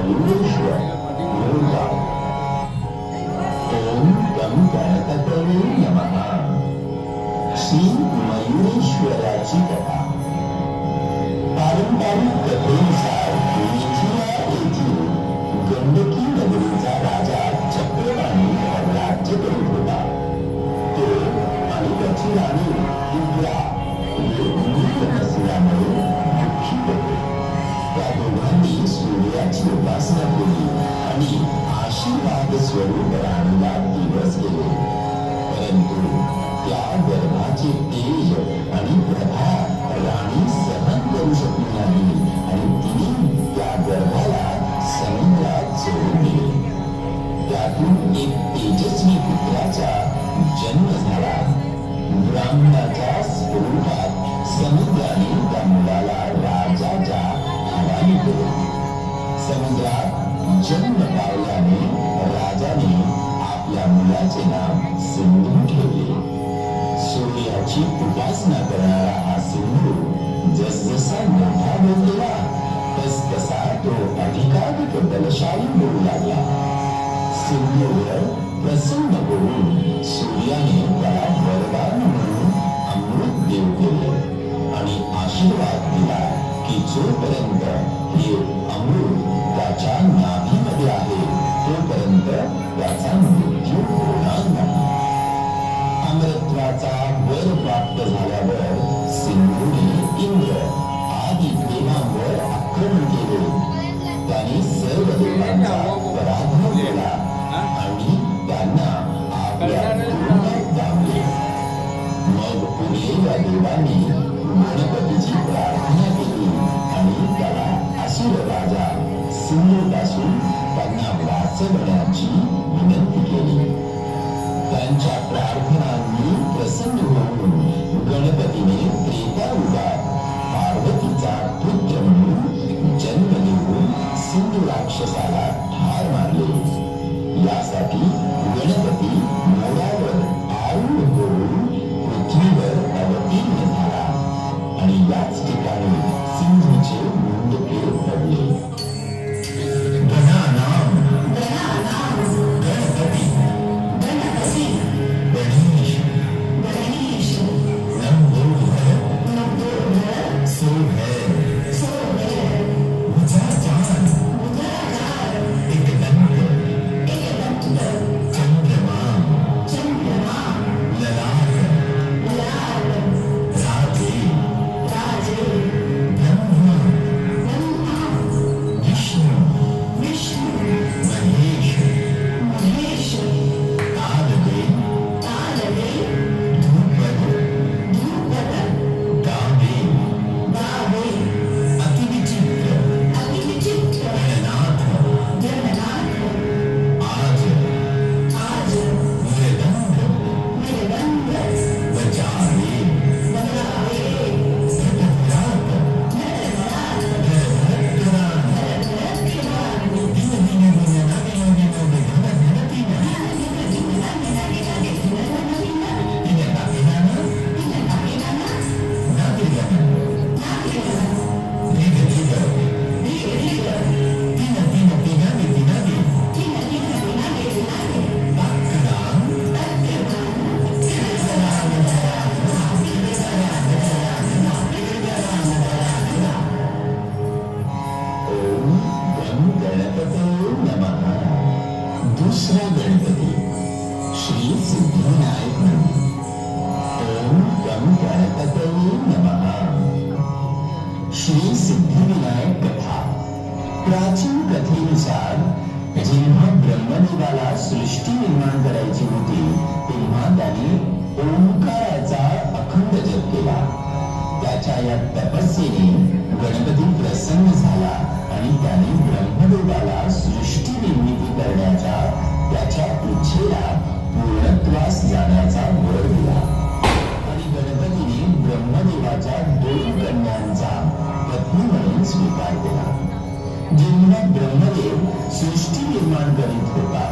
मयूरेश्वर मुरुगाव. ओम गं गणपतये नमः. श्री मयूरेश्वराची कथा. पारंपरिक कथेनुसार मिथिला येथील गंडकी नगरीचा राजा चक्रपाणी राज्य करीत होता. तो आणि त्याची राणी इंद्रा नसल्यामुळे दुःखी होते. त्या दोघांनी सूर्याची उपासना केली आणि आशीर्वाद स्वरूप राणीला दिवस गेले. परंतु त्या गर्भाचे तेज आणि प्रभा राणी सहन करू शकली नाही आणि तिने त्या गर्भाला समुद्रात सोडून दिले. त्यातून एक तेजस्वी पुत्राचा जन्म झाला. ब्राह्मणाच्या स्वरूपात समुद्राने त्या मुलाला राजाच्या हवाली केले. समुद्रात जन्म पावल्याने राजाने आपल्या मुलाचे नाव सिंधू ठेवले. सूर्याची उपासना करणारा हा सिंधू जसजसा मोठा होत गेला तसतसा तो अधिकाधिक बलशाली होऊ लागला. सिंधूवर प्रसन्न होऊन सूर्याने त्याला वरदान म्हणून अमृत देव केले आणि आशीर्वाद दिला की जोपर्यंत हे अमृत त्याच्या नाभीमध्ये आहे तोपर्यंत त्याचा मृत्यू होणार नाही. अमृताचा वर प्राप्त झाल्यावर सिंधूने इंद्र आदी देवांवर आक्रमण केले. त्याने सर्व देवांचा पराभव केला आणि त्यांना आपल्या कुटुंबात दाबले. मग पुढे या देवांनी गणपतीची प्रार्थना केली आणि त्याला असुर राजा सिंधूपासून त्यांना वाचवण्याची विनंती केली. त्यांच्या प्रार्थनांनी प्रसन्न होऊन गणपतीने त्रेतायुगात पार्वतीचा पुत्र म्हणून जन्म देऊन सिंधू राक्षसाला ठार मारले. यासाठी गणपती मोरावर आरूढ होऊन पृथ्वीवर अवतीर्ण झाला आणि याच ठिकाणी सिंधूचे मुंडके पडले. दुसरा गणपती श्री सिद्धिविनायक मंदिर. ओम गं गणपतये नमः. श्री सिद्धिविनायक कथा. प्राचीन कथेनुसार जेव्हा ब्रह्मदेवाला सृष्टी निर्माण करायची होती तेव्हा त्याने ओंकाराचा अखंड जप केला. त्याच्या या तपस्येने गणपती प्रसन्न झाला आणि त्याने ब्रह्मदेवाला सृष्टी निर्मिती करण्याच्या त्याच्या इच्छेला पूर्णत्वास जाण्याचा वर दिला आणि गणपतीने ब्रह्मदेवाच्या 2 कन्यांचा पत्नी म्हणून स्वीकार केला. जेव्हा ब्रह्मदेव सृष्टी निर्माण करीत होता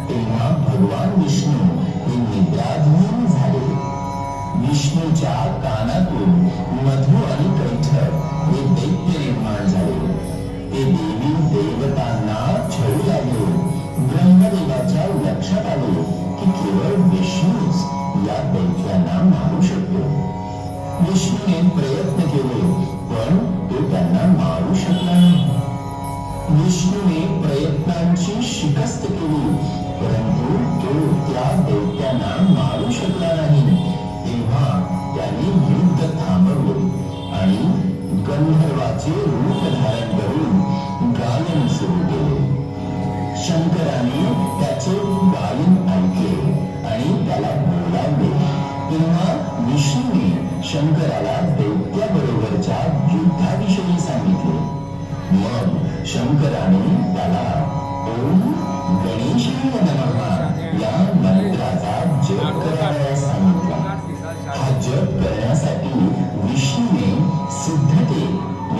तेव्हा भगवान विष्णू हे निद्राधीन झाले. विष्णूच्या कानातून मधु आणि कैठ हे दैत्य निर्माण झाले. ते देवी देवतांना लक्षात आले की केवळ विष्णूच या दैत्यांना मारू शकतो. विष्णूने प्रयत्न केले पण तो त्यांना मारू शकला नाही. विष्णूने प्रयत्नांची शिकस्त केली परंतु तो त्या दैत्यांना मारू शकला नाही. तेव्हा त्याने युद्ध थांबवले आणि गंधर्वाचे रूप धारण करून गायन सुरू केले. शंकराने त्याचे गायन ऐकले आणि त्याला बोलावले. तेव्हा विष्णूने शंकराला दैत्याबरोबरच्या युद्धाविषयी सांगितले. मग शंकराने त्याला ओम गणेशाय नमः या मंत्राचा जप करायला सांगितला. हा जप करण्यासाठी विष्णूने सिद्धते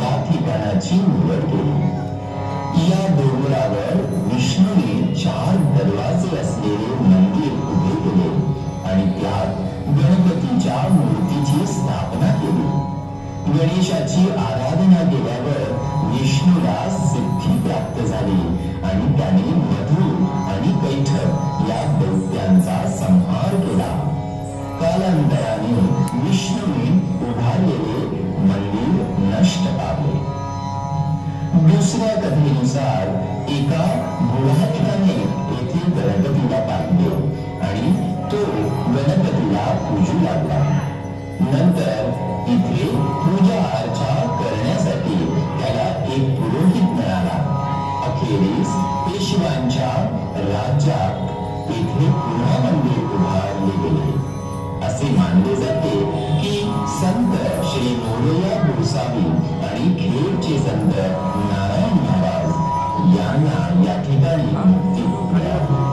या ठिकाणाची निवड केली. या डोंगरावर विष्णूने 4 दरवाजे असलेले मंदिर उभे केले आणि त्यात गणपतीच्या मूर्तीची स्थापना केली. गणेशाची आराधना केल्यावर विष्णूला सिद्धी प्राप्त झाली आणि त्याने मधु आणि कैठव या दैत्यांचा संहार केला. कालांतराने विष्णूने उभारलेले मंदिर नष्ट पावले. दुसऱ्या कथेनुसार एका गुहाठ्याने येथे गणपतीला पाहिले आणि तो गणपतीला पूजू लागला. नंतर इथे पूजा अर्चा करण्यासाठी त्याला एक पुरोहित मिळाला. अखेरीस पेशवांच्या राज्यात इथे पुन्हा मंदिर उभारले गेले. असे मानले जाते की संत श्री मोरया गोसावी आणि खेडचे संत नारायण महाराज यांना या ठिकाणी मुक्ती मिळाली.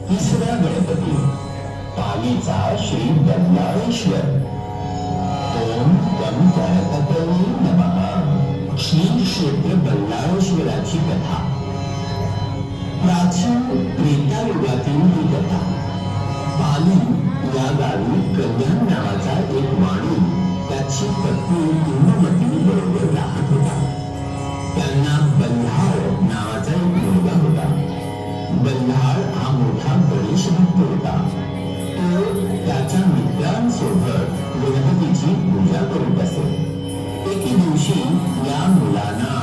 तिसरा गणपती पालीचा श्री बल्लाळेश्वर. ओम गम गणपतये नमः. क्षीर क्षेत्र बल्लाळेश्वराची कथा. प्राचीन त्रेतायुगातील ही कथा. पाली या गावी कल्याण नावाचा एक वाणी त्याची पत्नी इंदुमती बरोबर राहत होता. त्यांना बल्हाळ नावाचा एक मुलगा होता. बल्हाळ हा मोठा गणेश भक्त होता. तो त्याच्या मित्रांसोबत गणपतीची पूजा करत असे. एके दिवशी या मुलांना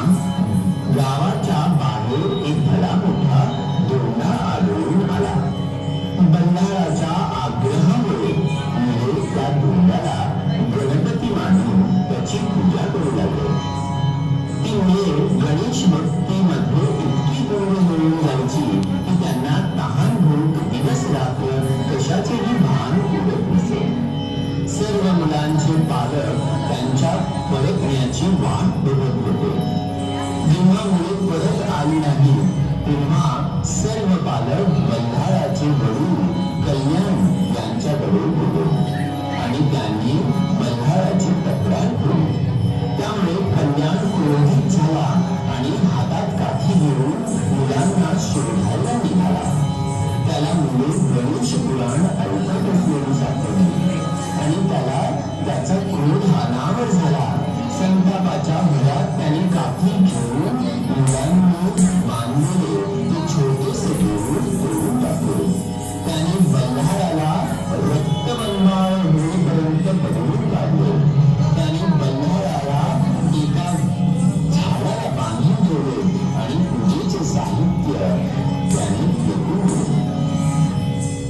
गावाच्या बाहेर एक भला मोठा दोंडा आढळून आला. बल्लाळाच्या आग्रहामुळे मुले त्या धोंड्याला गणपती मानून त्याची पूजा करू लागले. ती मुले गणेश भक्तीमध्ये इतकी पूर्ण होऊन जायची की त्यांना तहान भूक दिवस रात्र कशाचेही भान उडत नसे. सर्व मुलांचे पालक त्यांच्या परतण्याची वाट बघत होते. जेव्हा मुले परत आली नाही तेव्हा सर्व पालक बल्लाळाचे वडील कल्याण यांच्याकडे गेले आणि त्यांनी बल्लाळाची तक्रार केली. त्यामुळे कल्याण क्रोधित झाला आणि हातात काठी घेऊन मुलांना शोधायला निघाला. त्याला मुले गणेश पुराण ऐकत असलेली सापडली आणि त्याला त्याचा क्रोध अनावर झाला. संतापाच्या भरात त्याने काठी घेऊन मुलांनी बांधलेले ते छोटेसे देऊळ तोडून टाकले. त्याने बल्लाळाला रक्तबंबाळ होईपर्यंत पकडून काढले. त्याने बल्लाळाला एका झाडाला बांधून ठेवले आणि पूजेचे साहित्य त्याने फेकून दिले.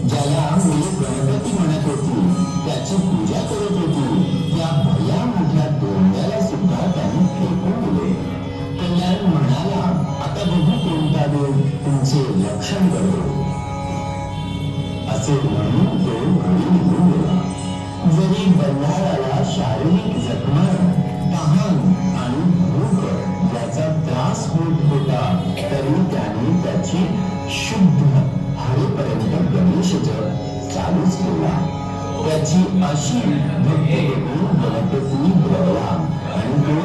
ज्याला मुले गणपती म्हणत होती, त्याची पूजा करत होती, त्या भल्या मोठ्या धोंड्याला सुद्धा त्याने फेकून दिले. कल्याण म्हणाला, आता बघू कोणता देव तुमचे रक्षण करेल. असे म्हणून तो घरी निघून गेला. जरी बल्लाळाला शारीरिक जखमा, तहान आणि भूक याचा त्रास होत होता तरी त्याने त्याची शुद्ध हरेपर्यंत गणेश जप चालूच केला. त्याची अशी भक्ती बघून गणपती बळला आणि तो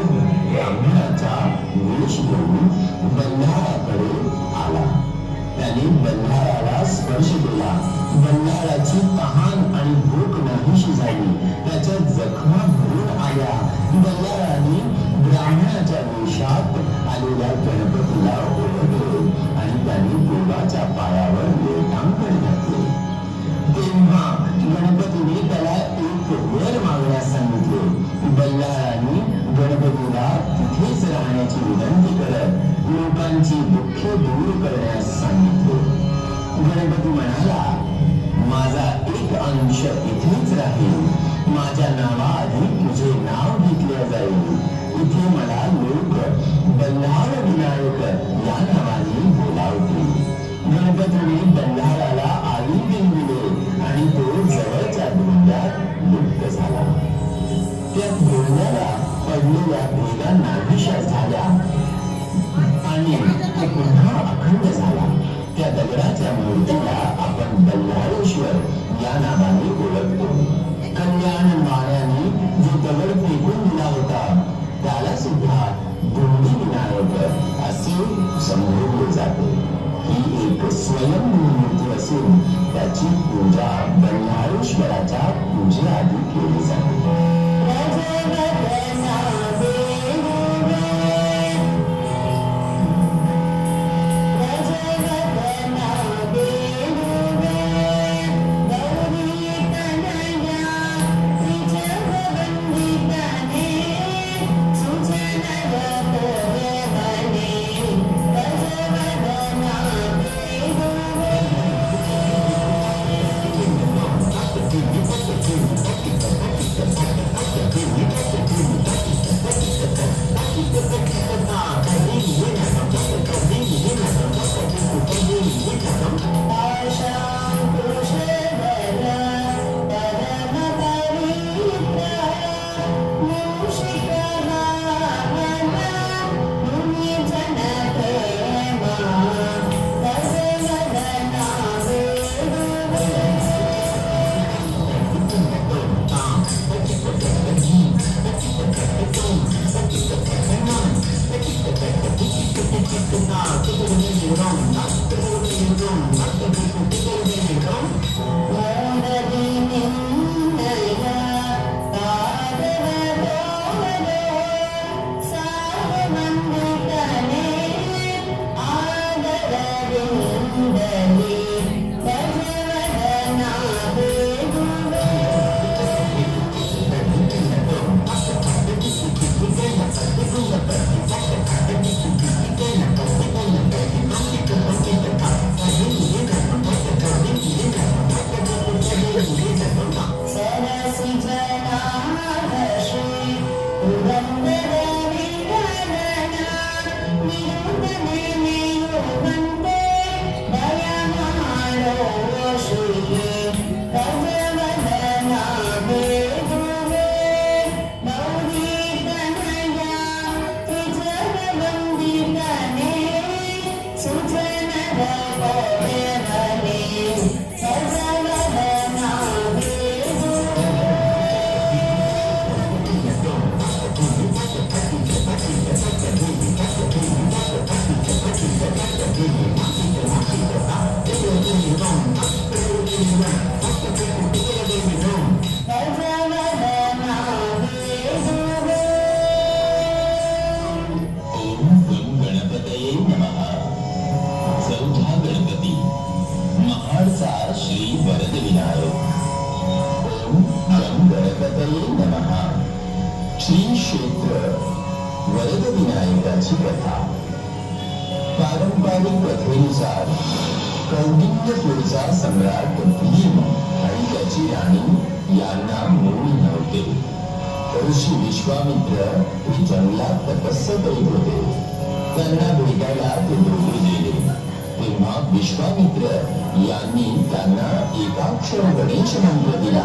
ब्राह्मणाचा वेश घेऊन बल्लाळाकडे आला. त्याने बल्लाळाला स्पर्श केला. बल्लाळाची तहान आणि भूक नाहीशी झाली. त्याच्या जखमा भरून आल्या. बल्लाळाने ब्राह्मणाच्या वेशात आलेल्या गणपतीला ओळखले आणि त्याने देवाच्या पायावर लोटांगण घातले. तेव्हा गणपतीने त्याला एक वर मागण्यास सांगितले. बल्लाळाने गणपतीला तिथेच राहण्याची विनंती करत लोकांची दुःखे दूर करण्यास सांगितले. गणपती म्हणाला, माझा एक अंश इथेच राहील. माझ्या नावाआधी तुझे नाव घेतले जाईल. इथे मला लोक बल्लाळ विनायक या नावाने बोलावतील. गणपतीने बल्लाळाला आलिंगन दिले आणि तो जवळच्या धोंड्यात लुप्त झाला. त्या धोंड्याला पडलेल्या भेगा नाहीशा झाल्या आणि तो पुन्हा अखंड झाला. त्या दगडाच्या मूर्तीला आपण बल्लाळेश्वर या नावाने ओळखतो. कल्याण मायाने जो दगड फेकून दिला होता त्याला सुद्धा धोंडी विनायक असे संबोधले जाते. ही एक स्वयंभू मूर्ती असून त्याची पूजा बल्लाळेश्वराच्या पूजेआधी केली जाते. श्री वरद विनायक. ओम गम गणपतये नमः. श्री क्षेत्र वरद विनायकाची कथा. पारंपरिक कथेनुसार कौंडिण्यपूरचा सम्राट भीम आणि त्याची राणी यांना मूल नव्हते. ऋषी विश्वामित्र हे जंगलात तपस्या करीत होते. त्यांना भेटायला ते दोघे गेले. तेव्हा विश्वामित्र यांनी त्यांना एकाक्षर गणेश मंत्र दिला.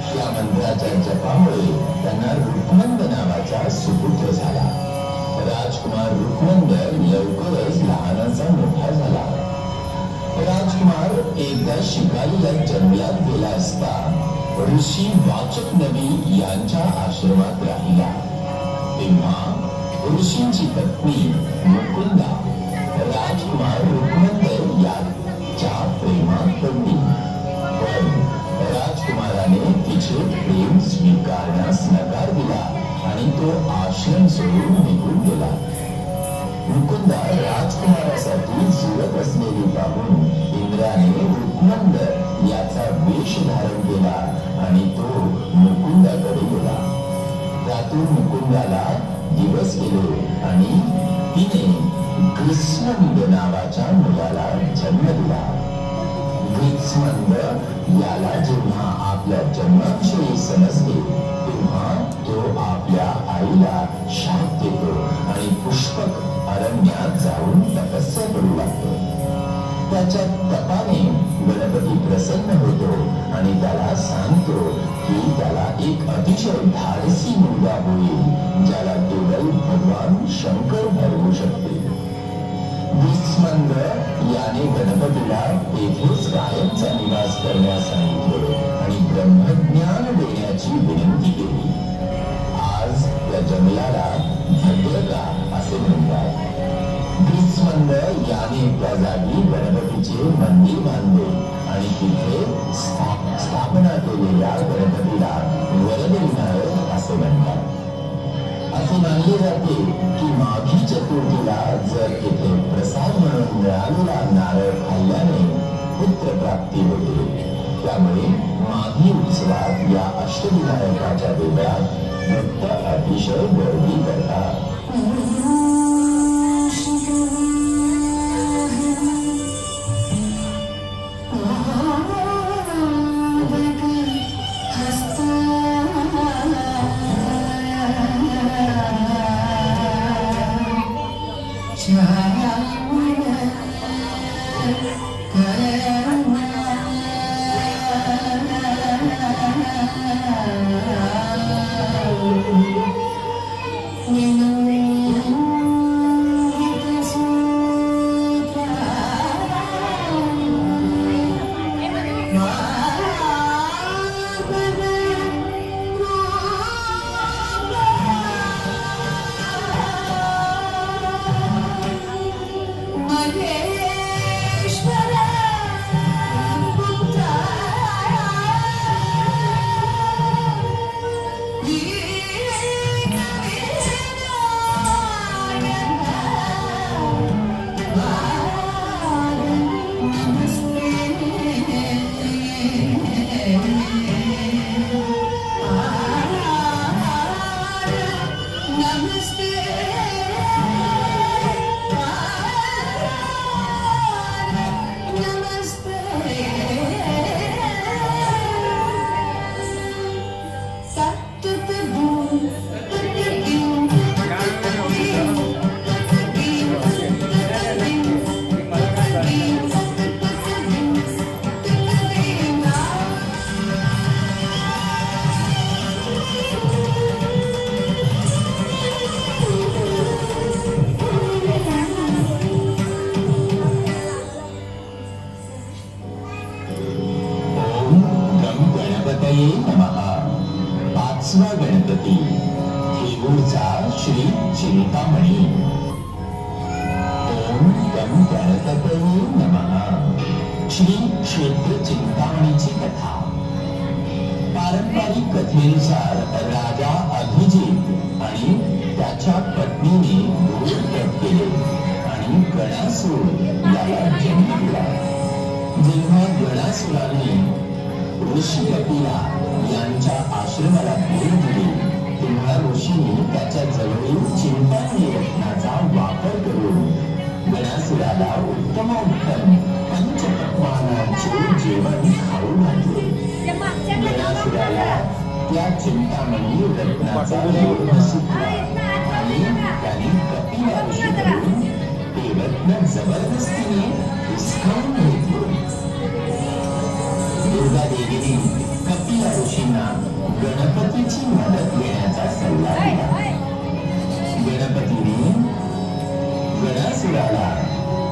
त्या मंत्राच्या जपामुळे त्यांना रुक्मंद नावाचा सुपुत्र झाला. राजकुमार रुक्मंद लवकरच लहानाचा मोठा झाला. राजकुमार एकदा शिकारीला जंगलात गेला असता ऋषी वाचक नवी यांच्या आश्रमात राहिला. तेव्हा ऋषींची पत्नी मुकुंदा राजकुमार रुक्मंद याच्या प्रेमात पडली. पण राजकुमाराने तिचे प्रेम स्वीकारण्यास नकार दिला आणि तो आश्रम सोडून निघून गेला. मुकुंदा राजकुमारासाठी झुरत असलेली पाहून इंद्राने रुक्मंद याचा वेश धारण केला आणि तो मुकुंदाकडे गेला. त्यातून मुकुंदाला दिवस गेले आणि तिने ग्रीष्मंद नावाच्या मुलाला जन्म दिला. ग्रीष्मंद याला जेव्हा आपल्या जन्माविषयी समजले तेव्हा तो आपल्या आईला शाप देतो आणि पुष्पक अरण्यात जाऊन तपस्या करू लागतो. त्याच्या तपाने गणपती प्रसन्न होतो आणि त्याला सांगतो की त्याला एक अतिशय धाडसी मुलगा होईल ज्याला केवळ भगवान शंकर घडवू शकते. ग्रीष्मंद याने गणपतीला येथेच कायमचा निवास करण्यास सांगितले आणि ब्रह्मज्ञान देण्याची विनंती केली. आज त्या जंगलाला भद्रका असे म्हणतात. ग्रीष्मंद याने त्या जागी गणपतीचे मंदिर बांधले आणि तिथे स्थापना केलेल्या गणपतीला वरद विनायक असे म्हणतात. असे मानले जाते की माघी चतुर्थीला जर येथे प्रसाद म्हणून मिळालेला नारळ खाल्ल्याने पुत्र प्राप्ती होते. त्यामुळे माघी उत्सवात या अष्टविनायकाच्या देवळात भक्त अतिशय गर्दी करतात. पाचवा गणपती थेऊरचा श्री चिंतामणी. ओम गम गणपतये नमः. श्री क्षेत्र चिंतामणीची कथा. पारंपरिक कथेनुसार राजा अभिजित आणि त्याच्या पत्नीने दूध केले आणि गणासूर याला जन्म दिला. जेव्हा गणासुराने ऋषी कपिला यांच्या आश्रमाला भेट दिली तेव्हा ऋषीने त्याच्या जवळील चिंतामणी रत्नाचा वापर करून गणासुराला उत्तम पंचपक्वानाचे जेवण खाऊ घातले. गणासुराला त्या चिंतामणी रत्नाचा योग सुचला आणि त्याने कपिला ऋषीकडून ते रत्न जबरदस्तीने हिसकावून घेतले. दुर्गा देवीने कपिला ऋषींना गणपतीची मदत घेण्याचा सल्ला दिला. गणपतीने गणासुराला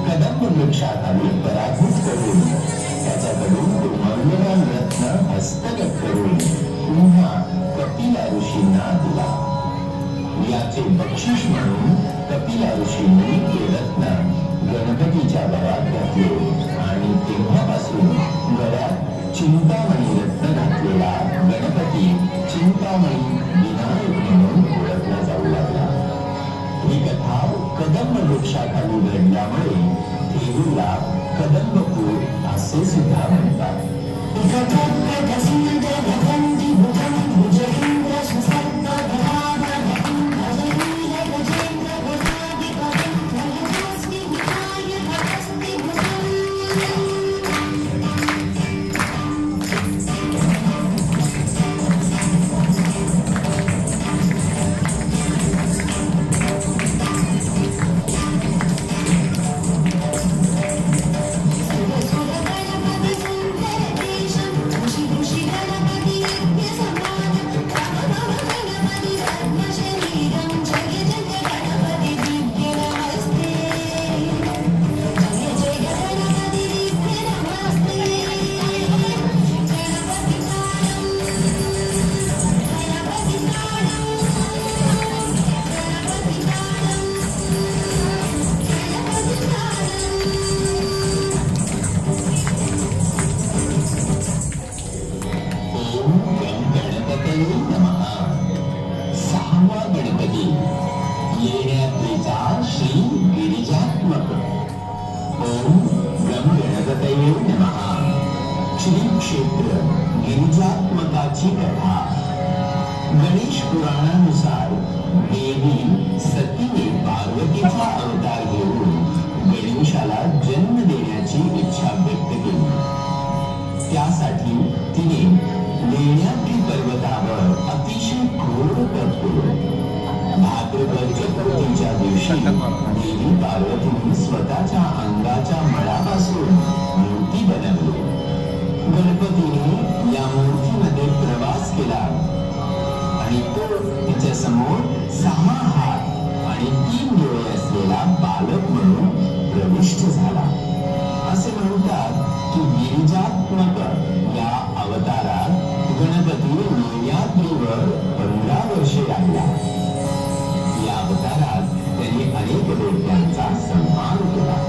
कदंब वृक्षाखाली पराभूत करून त्याच्याकडून तो मौल्यवान रत्न हस्तगत करून पुन्हा कपिला ऋषींना दिला. याचे बक्षीस म्हणून कपिला ऋषींनी ते रत्न गणपतीच्या गळ्यात घातले आणि तेव्हापासून गळ्यात चिंतामणी रत्न घातलेला गणपती चिंतामणी विनायक म्हणून ओळखला जाऊ लागला. ही कथा कदंब वृक्षाखाली घडल्यामुळे थेरूला कदंबपूर असे सुद्धा म्हणतात. गिरिजात्मकाची कथा. गणेश पुराणानुसार देवी सतीने पार्वतीचा अवतार घेऊन गणेशाला जन्म देण्याची इच्छा व्यक्त केली. त्यासाठी तिने लेण्याद्री पर्वतावर अतिशय क्रूर तप केले. भाद्रपद चतुर्थीच्या दिवशी देवी पार्वतीने स्वतःच्या अंगाच्या मळापासून मूर्ती बनवली. गणपतीने या मूर्तीमध्ये प्रवास केला आणि तो तिच्या समोर 6 हात आणि 3 डोळे असलेला बालक म्हणून प्रविष्ट झाला. असे म्हणतात की गिरिजात्मक या अवतारात गणपती लेण्याद्रीवर 15 वर्षे राहिला. या अवतारात त्यांनी अनेक देवतांचा सन्मान केला.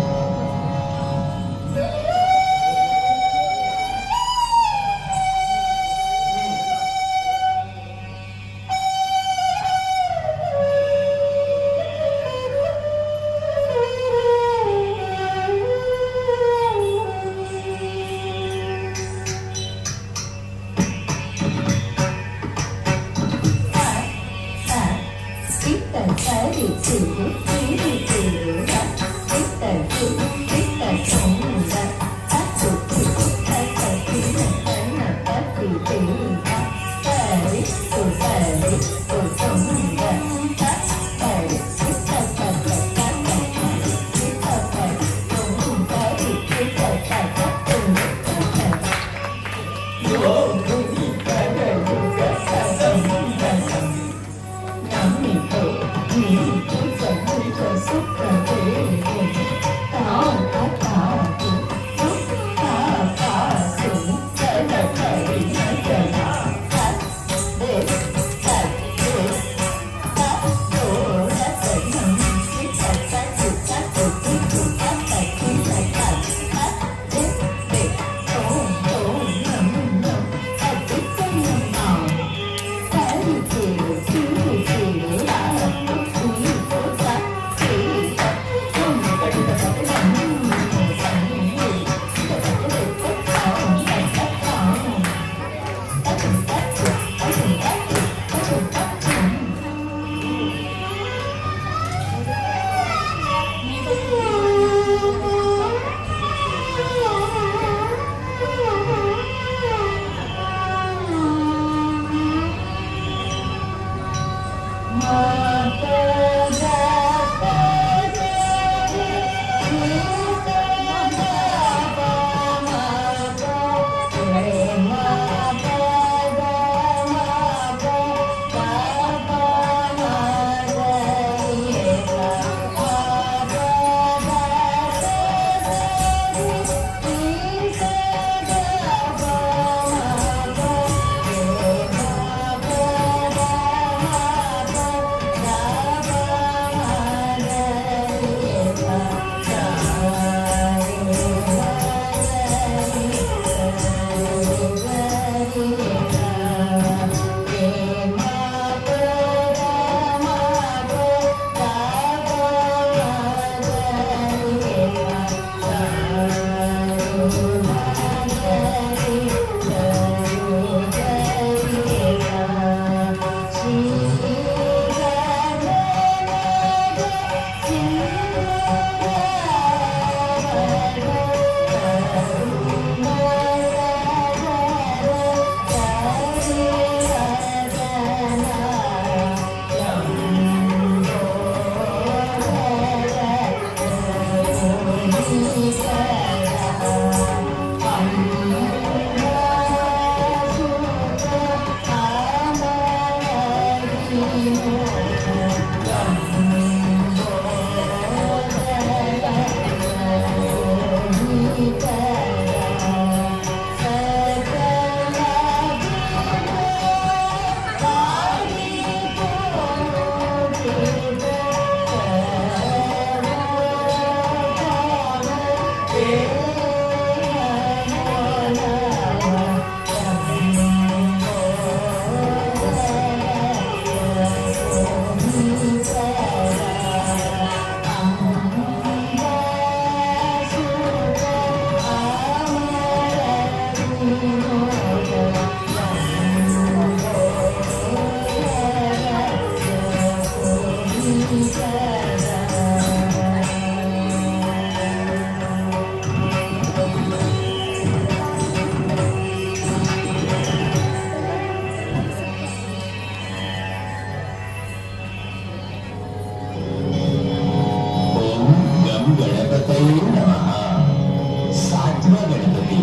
सातवा गणपती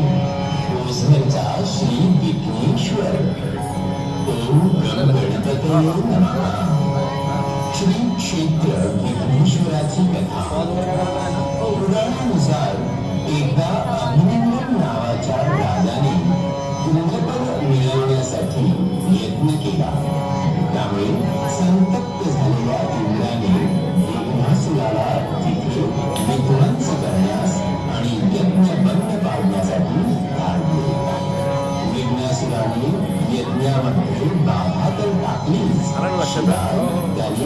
ओझरचा श्री विघ्नेश्वर. ओम गण गणपतये नमः. श्री क्षेत्र विघ्नेश्वराची कथा. पुराणानुसार एकदा अभिनंदन नावाच्या राजाने इंद्रपद मिळवण्यासाठी यत्न केला. त्यामुळे संतप्त झालेल्या इंद्राने विघ्नासुराला तिथे विध्वंस करण्यास आणि यज्ञ बंद पाडण्यासाठी धाडले. विघ्नासुराने यज्ञामध्ये बाधा तर टाकलीच, शिवाय त्याने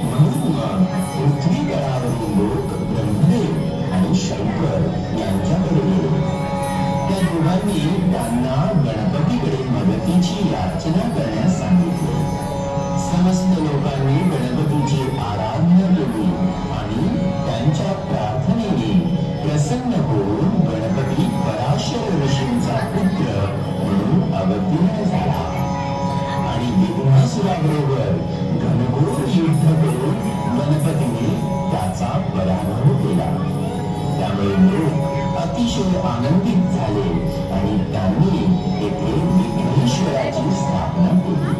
म्हणून पृथ्वी तळावरील लोक ब्रह्मदेव आणि शंकर यांच्याकडे गेले. त्या दोघांनी त्यांना गणपतीकडे मदतीची याचना करण्यास सांगितले. समस्त लोकांनी गणपतीची आराधना केली आणि त्यांच्या प्रार्थनेने प्रसन्न होऊन गणपती पराशर ऋषींचा पुत्र म्हणून अवतीर्ण झाला आणि विघ्नासुराबरोबर घनघोर युद्ध करून गणपतीने त्याचा पराभव केला. त्यामुळे लोक अतिशय आनंदित झाले आणि त्यांनी येथे विघ्नेश्वराची स्थापना केली.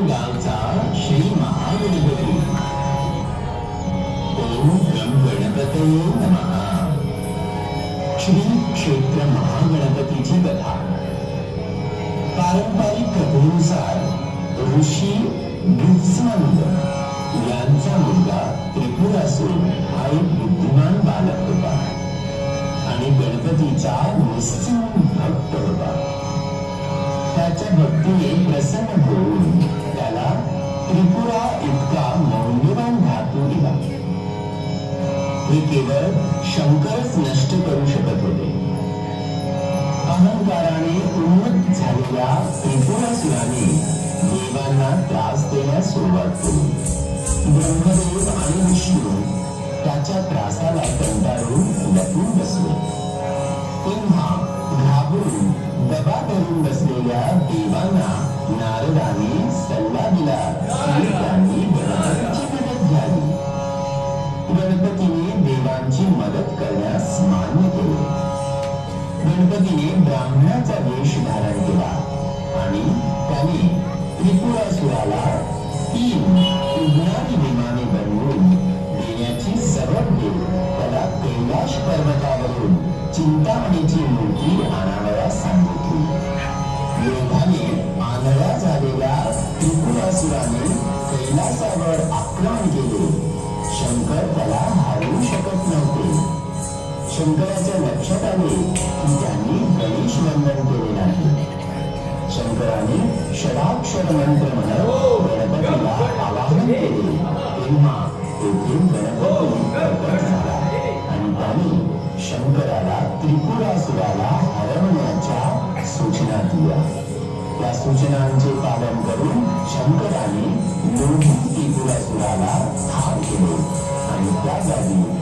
गावचा श्री महागणपती. ओम गणपतये नमः. श्री क्षेत्र महागणपतीची कथा. पारंपरिक कथेनुसार ऋषी भीष्मंद यांचा मुलगा त्रिपुरासूर हा एक बुद्धिमान बालक होता आणि गणपतीचा निस्सीम भक्त होता. त्याच्या भक्तीने प्रसन्न होऊन त्याला त्रिपुरा इतका मौल्यवान धातू दिला. हे केवळ शंकरच नष्ट करू शकत होते. अहंकाराने उन्मत्त झालेल्या त्रिपुरासुराने देवांना त्रास देण्यास सुरुवात केली. ब्रह्मदेव आणि विष्णू त्याच्या त्रासाला कंटाळून लपून बसले. पुन्हा घाबरून दबा धरून बसलेल्या देवांना नारदाने सल्ला दिला की त्यांनी गणपतीची मदत घ्यावी. गणपतीने देवांची मदत करण्यास मान्य केले. ब्राह्मणाचा वेश धारण केला आणि त्याने त्रिपुरासुराला 3 उडणारी विमाने बनवून देण्याची सबब देत त्याला कैलाश पर्वतावरून चिंतामणीची मूर्ती आणावयास सांगितली. योगाने आंधळा झालेल्या त्रिपुरासुराने कैलासावर आक्रमण केले. शंकर त्याला हरवू शकत नव्हते. शंकराच्या लक्षात आले की त्यांनी गणेश वंदन केले नाही. शंकराने षडाक्षर मंत्र म्हणत गणपतीला आवाहन केले. तेव्हा तेथे गणपती प्रकट झाला आणि त्याने शंकराला त्रिपुरासुराला हरवण्याच्या सूचना दिल्या. त्या सूचनांचे पालन करून शंकराने लोभी त्रिपुरासुराला ठार केले आणि त्या जागी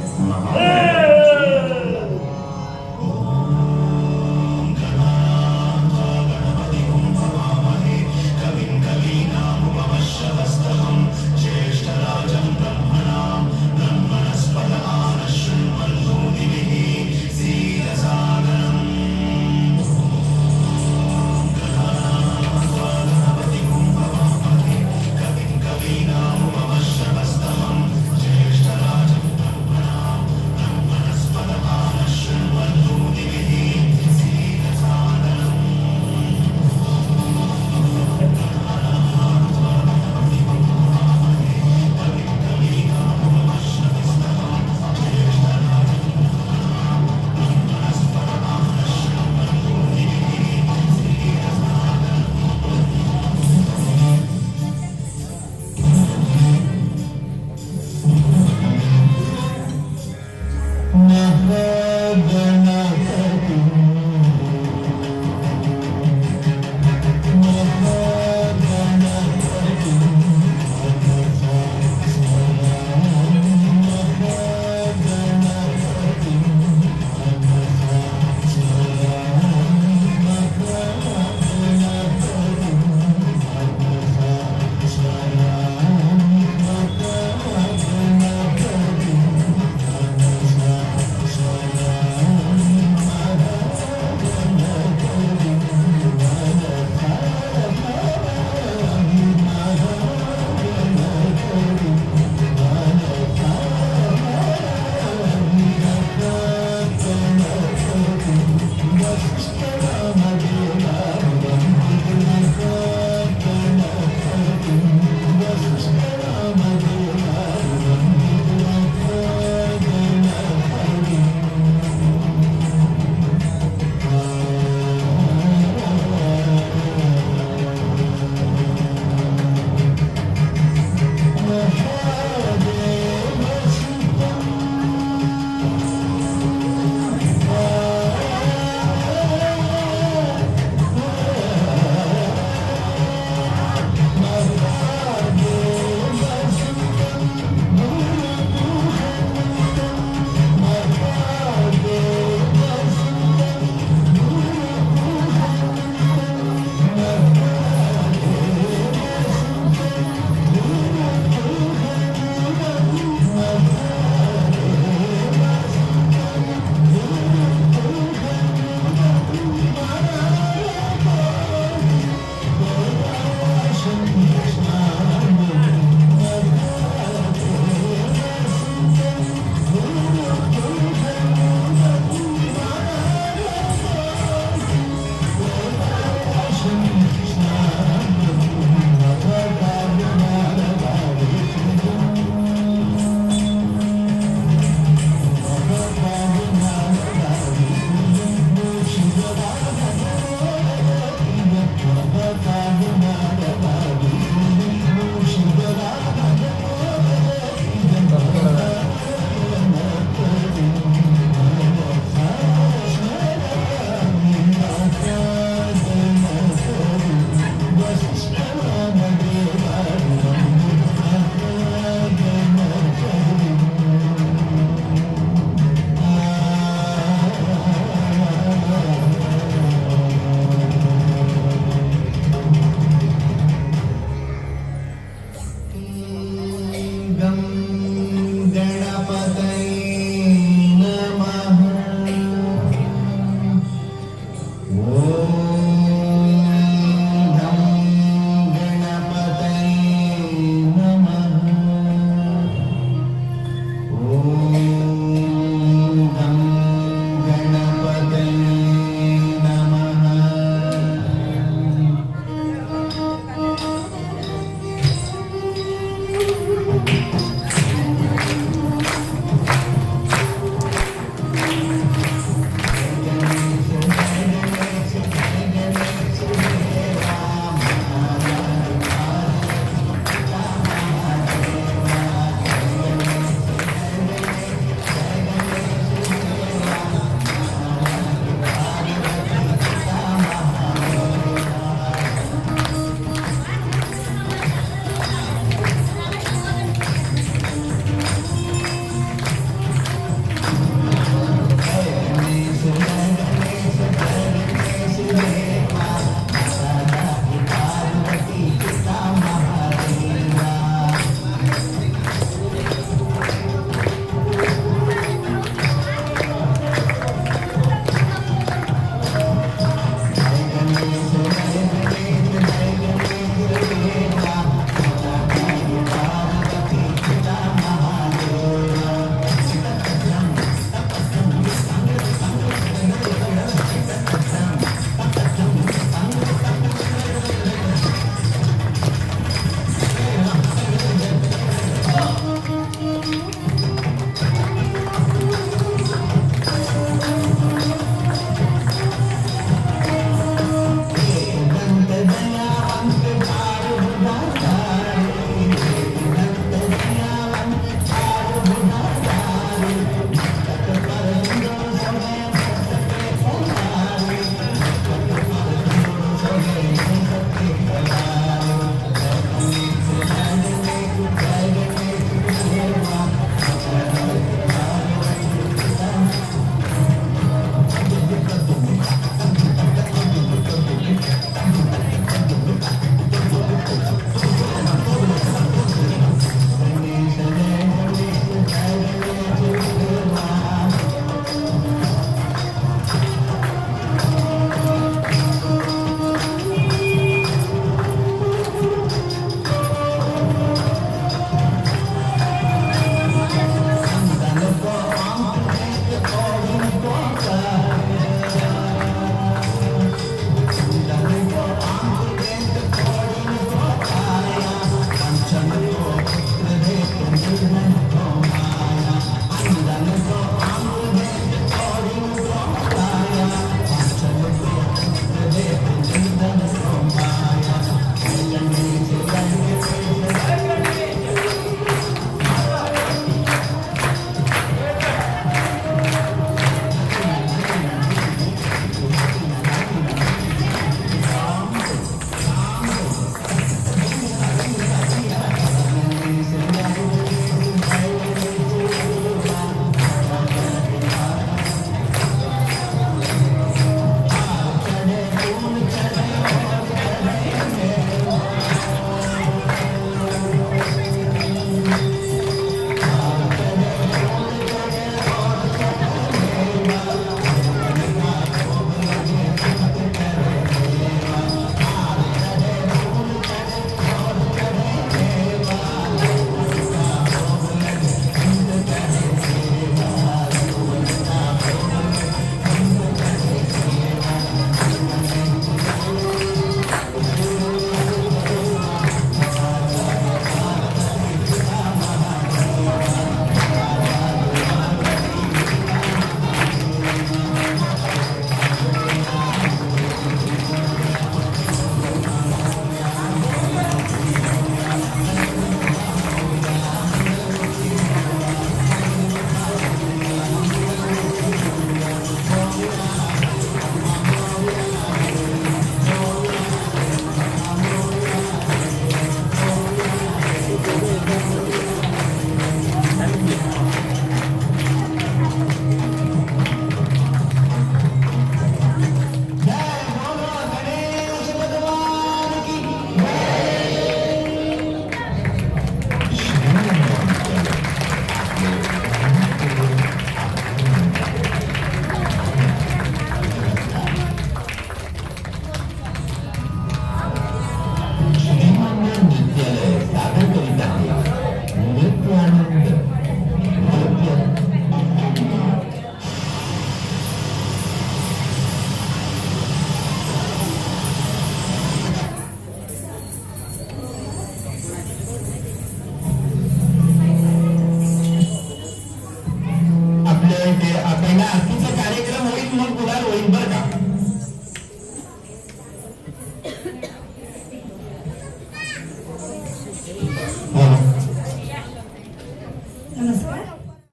ते पहिला आरतीचा कार्यक्रम होईल मग गुलाल होईल बरं का.